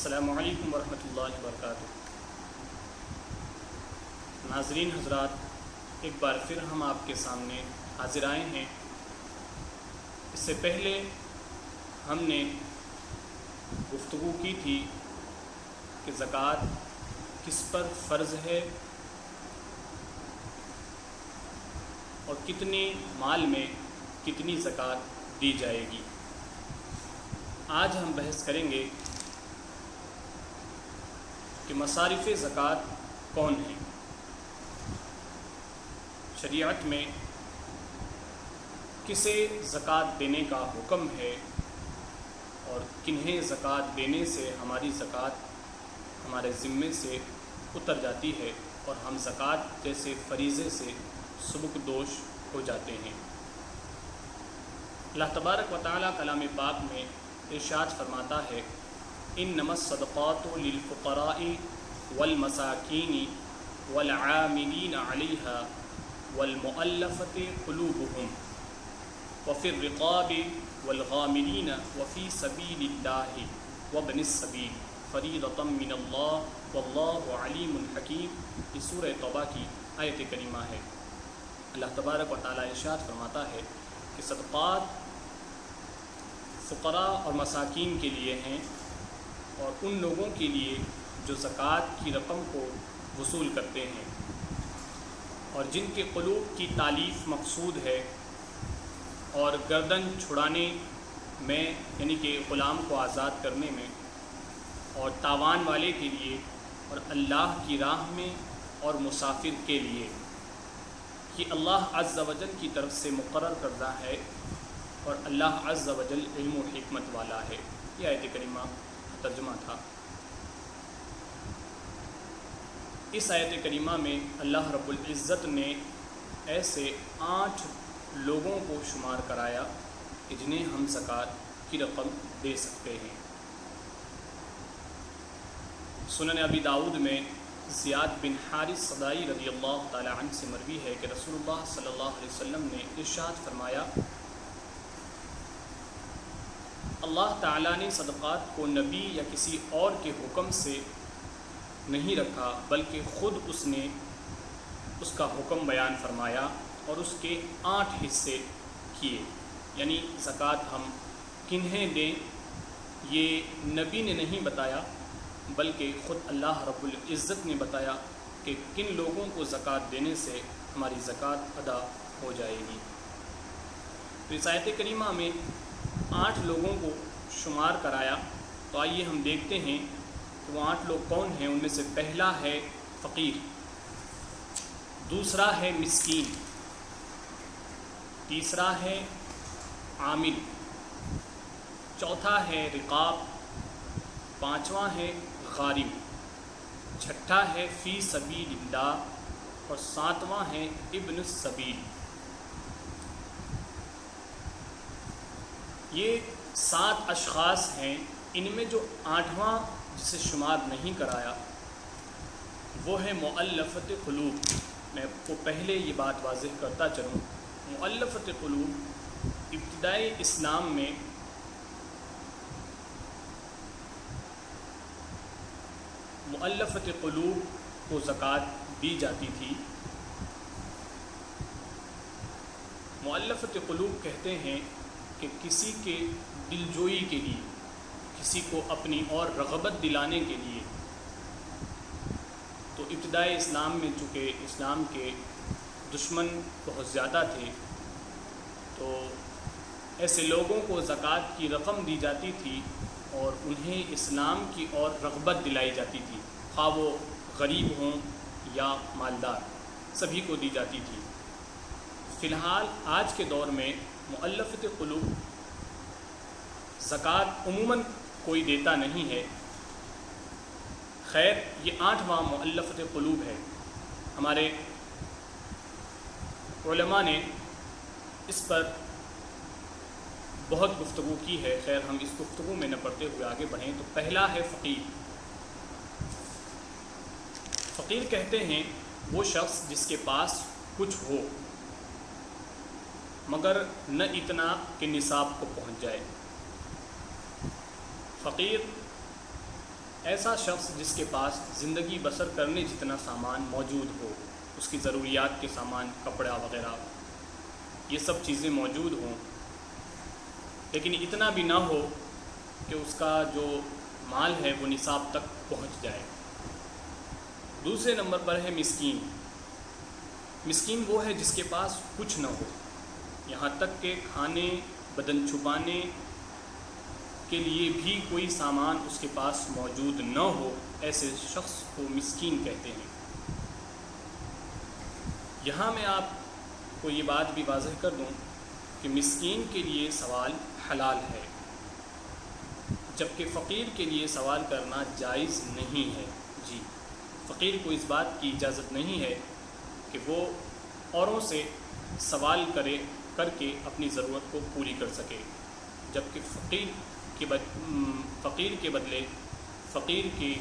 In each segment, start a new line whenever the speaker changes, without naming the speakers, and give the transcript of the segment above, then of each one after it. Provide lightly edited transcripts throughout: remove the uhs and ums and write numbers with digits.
السلام علیکم ورحمۃ اللہ وبرکاتہ۔ ناظرین حضرات، ایک بار پھر ہم آپ کے سامنے حاضر آئے ہیں۔ اس سے پہلے ہم نے گفتگو کی تھی کہ زکوٰۃ کس پر فرض ہے اور کتنے مال میں کتنی زکوٰۃ دی جائے گی۔ آج ہم بحث کریں گے کہ مصارف زکوٰۃ کون ہیں۔ شریعت میں کسے زکوٰۃ دینے کا حکم ہے اور کنہیں زکوٰۃ دینے سے ہماری زکوٰۃ ہمارے ذمے سے اتر جاتی ہے اور ہم زکوٰۃ جیسے فریضے سے سبکدوش ہو جاتے ہیں۔ اللہ تبارک و تعالیٰ کلام پاک میں ارشاد فرماتا ہے، انما الصدقات للفقراء والمساکین والعاملین علیہا والمؤلفۃ قلوبہم وفی الرقاب والغاملین وفی سبیل اللہ وابن السبیل فریضۃ من اللہ واللہ علیم حکیم۔ یہ سورہ توبہ کی آیت کریمہ ہے۔ اللہ تبارک و تعالیٰ ارشاد فرماتا ہے کہ صدقات فقراء اور مساکین کے لیے ہیں اور ان لوگوں کے لیے جو زکوٰۃ کی رقم کو وصول کرتے ہیں اور جن کے قلوب کی تالیف مقصود ہے، اور گردن چھڑانے میں یعنی کہ غلام کو آزاد کرنے میں، اور تاوان والے کے لیے، اور اللہ کی راہ میں اور مسافر کے لیے، یہ اللہ عز و جل کی طرف سے مقرر کردہ ہے اور اللہ عز و جل علم و حکمت والا ہے۔ یہ آیت کریمہ ترجمہ تھا۔ اس آیت کریمہ میں اللہ رب العزت نے ایسے 8 لوگوں کو شمار کرایا کہ جنہیں ہم زکوٰۃ کی رقم دے سکتے ہیں۔ سنن ابی داؤد میں زیاد بن حارث صدائی رضی اللہ تعالی عنہ سے مروی ہے کہ رسول اللہ صلی اللہ علیہ وسلم نے ارشاد فرمایا، اللہ تعالیٰ نے صدقات کو نبی یا کسی اور کے حکم سے نہیں رکھا، بلکہ خود اس نے اس کا حکم بیان فرمایا اور اس کے 8 حصے کیے۔ یعنی زکوٰۃ ہم کنہیں دیں یہ نبی نے نہیں بتایا، بلکہ خود اللہ رب العزت نے بتایا کہ کن لوگوں کو زکوٰۃ دینے سے ہماری زکوٰۃ ادا ہو جائے گی۔ تو اس آیت کریمہ میں 8 لوگوں کو شمار کرایا۔ تو آئیے ہم دیکھتے ہیں کہ وہ 8 لوگ کون ہیں۔ ان میں سے پہلا ہے فقیر، دوسرا ہے مسکین، تیسرا ہے عامل، چوتھا ہے رقاب، پانچواں ہے غارم، چھٹا ہے فی سبیل اللہ اور ساتواں ہے ابن السبیل۔ یہ 7 اشخاص ہیں۔ ان میں جو 8واں جسے شمار نہیں کرایا وہ ہے مؤلفۃ قلوب۔ میں کو پہلے یہ بات واضح کرتا چلوں، مؤلفۃ قلوب ابتدائی اسلام میں مؤلفۃ قلوب کو زکوٰۃ دی جاتی تھی۔ مؤلفۃ قلوب کہتے ہیں کہ کسی کے دلجوئی کے لیے، کسی کو اپنی اور رغبت دلانے کے لیے۔ تو ابتدائی اسلام میں چونکہ اسلام کے دشمن بہت زیادہ تھے، تو ایسے لوگوں کو زکوٰۃ کی رقم دی جاتی تھی اور انہیں اسلام کی اور رغبت دلائی جاتی تھی، خواہ وہ غریب ہوں یا مالدار، سبھی کو دی جاتی تھی۔ فی الحال آج کے دور میں مؤلفۃ قلوب زکوٰۃ عموماً کوئی دیتا نہیں ہے۔ خیر، یہ 8واں مؤلفۃ قلوب ہے۔ ہمارے علماء نے اس پر بہت گفتگو کی ہے۔ خیر، ہم اس گفتگو میں نہ پڑھتے ہوئے آگے بڑھیں تو پہلا ہے فقیر۔ فقیر کہتے ہیں وہ شخص جس کے پاس کچھ ہو مگر نہ اتنا کہ نصاب کو پہنچ جائے۔ فقیر ایسا شخص جس کے پاس زندگی بسر کرنے جتنا سامان موجود ہو، اس کی ضروریات کے سامان، کپڑا وغیرہ، یہ سب چیزیں موجود ہوں، لیکن اتنا بھی نہ ہو کہ اس کا جو مال ہے وہ نصاب تک پہنچ جائے۔ دوسرے نمبر پر ہے مسکین۔ مسکین وہ ہے جس کے پاس کچھ نہ ہو، یہاں تک کہ کھانے، بدن چھپانے کے لیے بھی کوئی سامان اس کے پاس موجود نہ ہو، ایسے شخص کو مسکین کہتے ہیں۔ یہاں میں آپ کو یہ بات بھی واضح کر دوں کہ مسکین کے لیے سوال حلال ہے، جبکہ فقیر کے لیے سوال کرنا جائز نہیں ہے۔ جی، فقیر کو اس بات کی اجازت نہیں ہے کہ وہ اوروں سے سوال کر کے اپنی ضرورت کو پوری کر سکے، جبکہ فقیر کے بدلے فقیر کی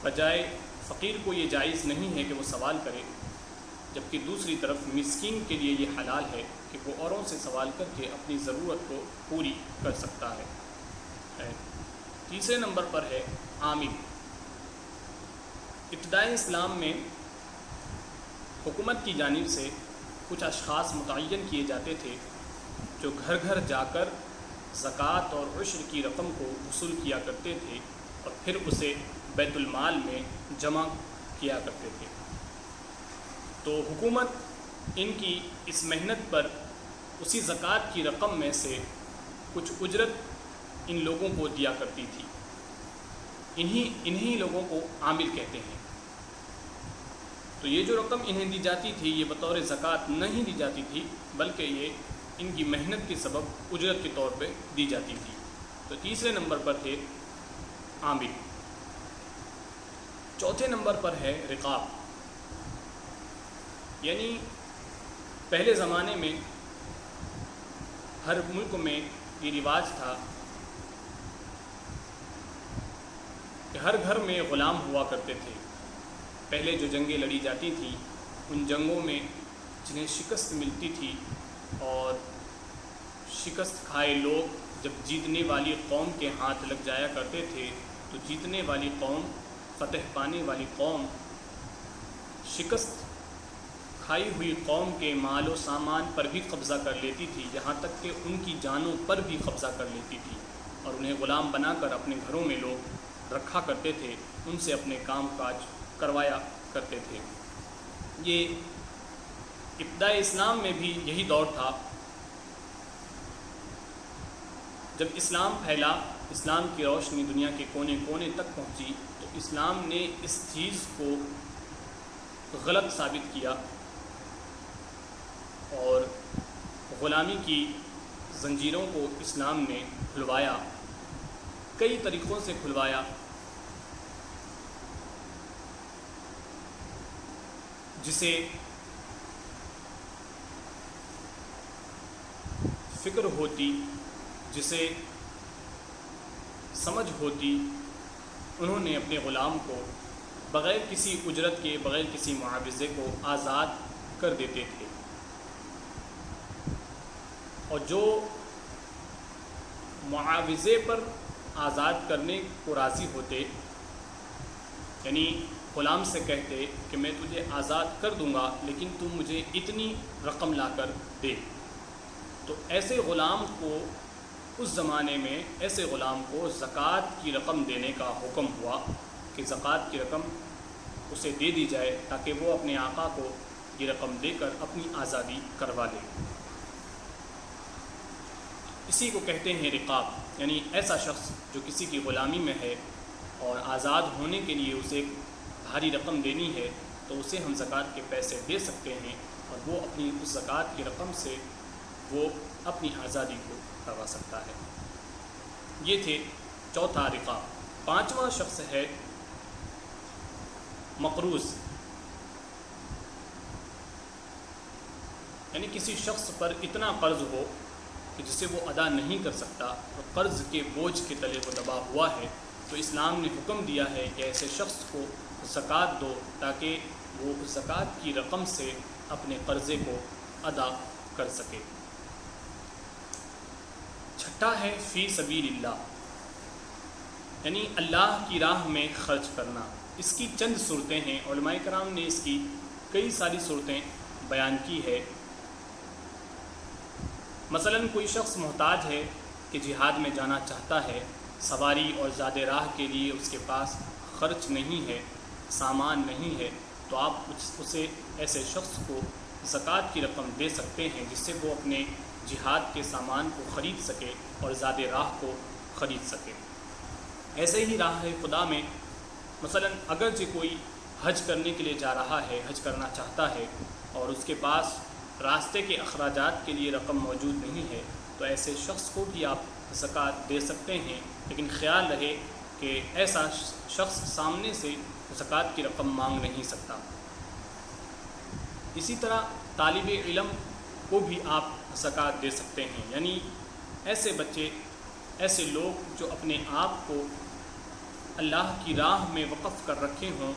بجائے فقیر کو یہ جائز نہیں ہے کہ وہ سوال کرے، جبکہ دوسری طرف مسکین کے لیے یہ حلال ہے کہ وہ اوروں سے سوال کر کے اپنی ضرورت کو پوری کر سکتا ہے۔ تیسرے نمبر پر ہے عامل۔ ابتدائی اسلام میں حکومت کی جانب سے کچھ اشخاص متعین کیے جاتے تھے جو گھر گھر جا کر زکوٰۃ اور عشر کی رقم کو وصول کیا کرتے تھے اور پھر اسے بیت المال میں جمع کیا کرتے تھے۔ تو حکومت ان کی اس محنت پر اسی زکوٰۃ کی رقم میں سے کچھ اجرت ان لوگوں کو دیا کرتی تھی۔ انہی لوگوں کو عامل کہتے ہیں۔ تو یہ جو رقم انہیں دی جاتی تھی یہ بطور زکوٰۃ نہیں دی جاتی تھی، بلکہ یہ ان کی محنت کے سبب اجرت کے طور پہ دی جاتی تھی۔ تو تیسرے نمبر پر تھے عامل۔ چوتھے نمبر پر ہے رقاب۔ یعنی پہلے زمانے میں ہر ملک میں یہ رواج تھا کہ ہر گھر میں غلام ہوا کرتے تھے۔ پہلے جو جنگیں لڑی جاتی تھیں ان جنگوں میں جنہیں شکست ملتی تھی اور شکست کھائے لوگ جب جیتنے والی قوم کے ہاتھ لگ جایا کرتے تھے تو جیتنے والی قوم، فتح پانے والی قوم شکست کھائی ہوئی قوم کے مال و سامان پر بھی قبضہ کر لیتی تھی، یہاں تک کہ ان کی جانوں پر بھی قبضہ کر لیتی تھی اور انہیں غلام بنا کر اپنے گھروں میں لوگ رکھا کرتے تھے، ان سے اپنے کام کاج کروایا کرتے تھے۔ یہ ابتدائی اسلام میں بھی یہی دور تھا۔ جب اسلام پھیلا، اسلام کی روشنی دنیا کے کونے کونے تک پہنچی تو اسلام نے اس چیز کو غلط ثابت کیا اور غلامی کی زنجیروں کو اسلام نے کھلوایا، کئی طریقوں سے کھلوایا، جسے فکر ہوتی، جسے سمجھ ہوتی، انہوں نے اپنے غلام کو بغیر کسی اجرت کے، بغیر کسی معاوضے کو آزاد کر دیتے تھے۔ اور جو معاوضے پر آزاد کرنے کو راضی ہوتے، یعنی غلام سے کہتے کہ میں تجھے آزاد کر دوں گا لیکن تم مجھے اتنی رقم لا کر دے، تو ایسے غلام کو اس زمانے میں ایسے غلام کو زکوٰۃ کی رقم دینے کا حکم ہوا کہ زکوٰۃ کی رقم اسے دے دی جائے تاکہ وہ اپنے آقا کو یہ رقم دے کر اپنی آزادی کروا لے۔ اسی کو کہتے ہیں رقاب، یعنی ایسا شخص جو کسی کی غلامی میں ہے اور آزاد ہونے کے لیے اسے ایک بھاری رقم دینی ہے تو اسے ہم زکوٰۃ کے پیسے دے سکتے ہیں اور وہ اپنی اس زکوٰۃ کی رقم سے وہ اپنی آزادی کو کروا سکتا ہے۔ یہ تھے چوتھا رقاب۔ پانچواں شخص ہے مقروض، یعنی کسی شخص پر اتنا قرض ہو کہ جسے وہ ادا نہیں کر سکتا اور قرض کے بوجھ کے تلے وہ دبا ہوا ہے، تو اسلام نے حکم دیا ہے کہ ایسے شخص کو زکوٰۃ دو تاکہ وہ زکوٰۃ کی رقم سے اپنے قرضے کو ادا کر سکے۔ چھٹا ہے فی سبیل اللہ، یعنی اللہ کی راہ میں خرچ کرنا۔ اس کی چند صورتیں ہیں، علماء کرام نے اس کی کئی ساری صورتیں بیان کی ہے۔ مثلا کوئی شخص محتاج ہے کہ جہاد میں جانا چاہتا ہے، سواری اور زاد راہ کے لیے اس کے پاس خرچ نہیں ہے، سامان نہیں ہے، تو آپ اسے ایسے شخص کو زکوٰۃ کی رقم دے سکتے ہیں جس سے وہ اپنے جہاد کے سامان کو خرید سکے اور زاد راہ کو خرید سکے۔ ایسے ہی راہ خدا میں مثلا اگرچہ کوئی حج کرنے کے لیے جا رہا ہے، حج کرنا چاہتا ہے اور اس کے پاس راستے کے اخراجات کے لیے رقم موجود نہیں ہے، تو ایسے شخص کو بھی آپ زکوٰۃ دے سکتے ہیں، لیکن خیال رہے کہ ایسا شخص سامنے سے زکوٰۃ کی رقم مانگ نہیں سکتا۔ اسی طرح طالب علم کو بھی آپ زکوٰۃ دے سکتے ہیں، یعنی ایسے بچے، ایسے لوگ جو اپنے آپ کو اللہ کی راہ میں وقف کر رکھے ہوں،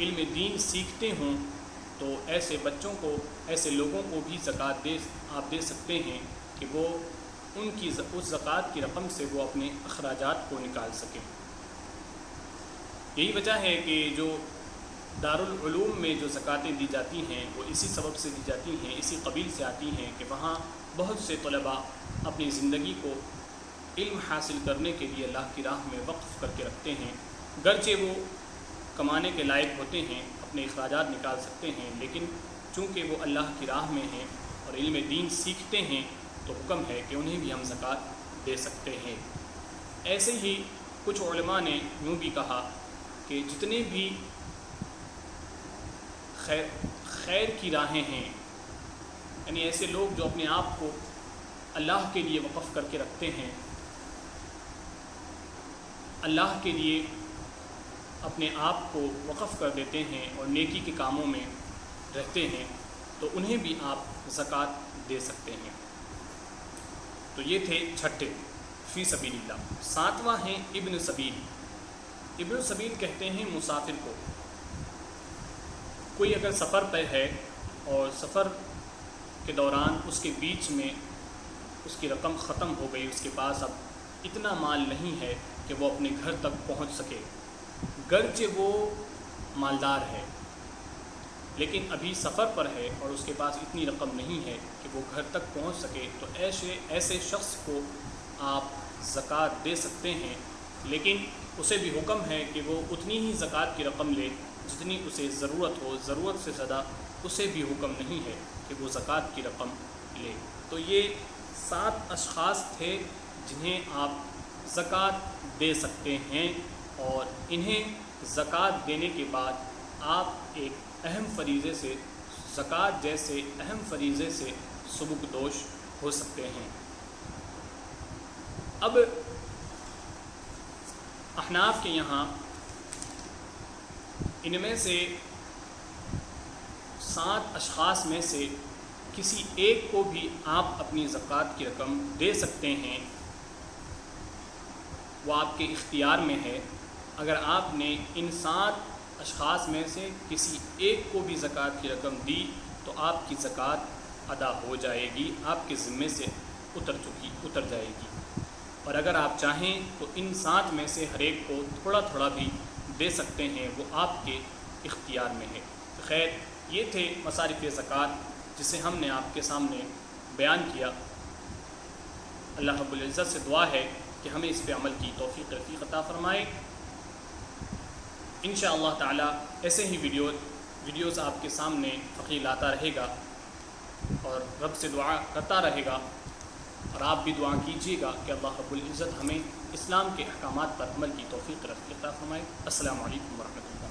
علم دین سیکھتے ہوں، تو ایسے بچوں کو، ایسے لوگوں کو بھی زکوٰۃ آپ دے سکتے ہیں کہ وہ ان کی اس زکوٰۃ کی رقم سے وہ اپنے اخراجات کو نکال سکیں۔ یہی وجہ ہے کہ جو دارالعلوم میں جو زکوٰۃیں دی جاتی ہیں وہ اسی سبب سے دی جاتی ہیں، اسی قبیل سے آتی ہیں کہ وہاں بہت سے طلباء اپنی زندگی کو علم حاصل کرنے کے لیے اللہ کی راہ میں وقف کر کے رکھتے ہیں، گرچہ وہ کمانے کے لائق ہوتے ہیں، اپنے اخراجات نکال سکتے ہیں، لیکن چونکہ وہ اللہ کی راہ میں ہیں اور علم دین سیکھتے ہیں تو حکم ہے کہ انہیں بھی ہم زکوٰۃ دے سکتے ہیں۔ ایسے ہی کچھ علماء نے یوں بھی کہا کہ جتنے بھی خیر کی راہیں ہیں، یعنی ایسے لوگ جو اپنے آپ کو اللہ کے لیے وقف کر کے رکھتے ہیں، اللہ کے لیے اپنے آپ کو وقف کر دیتے ہیں اور نیکی کے کاموں میں رہتے ہیں، تو انہیں بھی آپ زکوٰۃ دے سکتے ہیں۔ تو یہ تھے چھٹے فی سبیل اللہ۔ ساتواں ہیں ابن سبیل۔ ابن سبیل کہتے ہیں مسافر کو۔ کوئی اگر سفر پہ ہے اور سفر کے دوران اس کے بیچ میں اس کی رقم ختم ہو گئی، اس کے پاس اب اتنا مال نہیں ہے کہ وہ اپنے گھر تک پہنچ سکے، گرچہ وہ مالدار ہے لیکن ابھی سفر پر ہے اور اس کے پاس اتنی رقم نہیں ہے کہ وہ گھر تک پہنچ سکے، تو ایسے شخص کو آپ زکوٰۃ دے سکتے ہیں، لیکن اسے بھی حکم ہے کہ وہ اتنی ہی زکوٰۃ کی رقم لے جتنی اسے ضرورت ہو، ضرورت سے زیادہ اسے بھی حکم نہیں ہے کہ وہ زکوٰۃ کی رقم لے۔ تو یہ 7 اشخاص تھے جنہیں آپ زکوٰۃ دے سکتے ہیں، اور انہیں زکوٰۃ دینے کے بعد آپ ایک اہم فریضے سے، زکوٰۃ جیسے اہم فریضے سے سبکدوش ہو سکتے ہیں۔ اب احناف کے یہاں ان میں سے 7 اشخاص میں سے کسی ایک کو بھی آپ اپنی زکوٰۃ کی رقم دے سکتے ہیں، وہ آپ کے اختیار میں ہے۔ اگر آپ نے ان 7 اشخاص میں سے کسی ایک کو بھی زکوٰۃ کی رقم دی تو آپ کی زکوٰۃ ادا ہو جائے گی، آپ کے ذمے سے اتر جائے گی۔ اور اگر آپ چاہیں تو ان 7 میں سے ہر ایک کو تھوڑا تھوڑا بھی دے سکتے ہیں، وہ آپ کے اختیار میں ہے۔ خیر، یہ تھے مصارف زکوٰۃ جسے ہم نے آپ کے سامنے بیان کیا۔ اللہ رب العزت سے دعا ہے کہ ہمیں اس پہ عمل کی توفیق عطا فرمائے۔ انشاءاللہ تعالی ایسے ہی ویڈیوز آپ کے سامنے فقیر لاتا رہے گا اور رب سے دعا کرتا رہے گا، اور آپ بھی دعا کیجیے گا کہ اللہ رب العزت ہمیں اسلام کے احکامات پر عمل کی توفیق عطا فرمائے۔ السلام علیکم ورحمۃ اللہ۔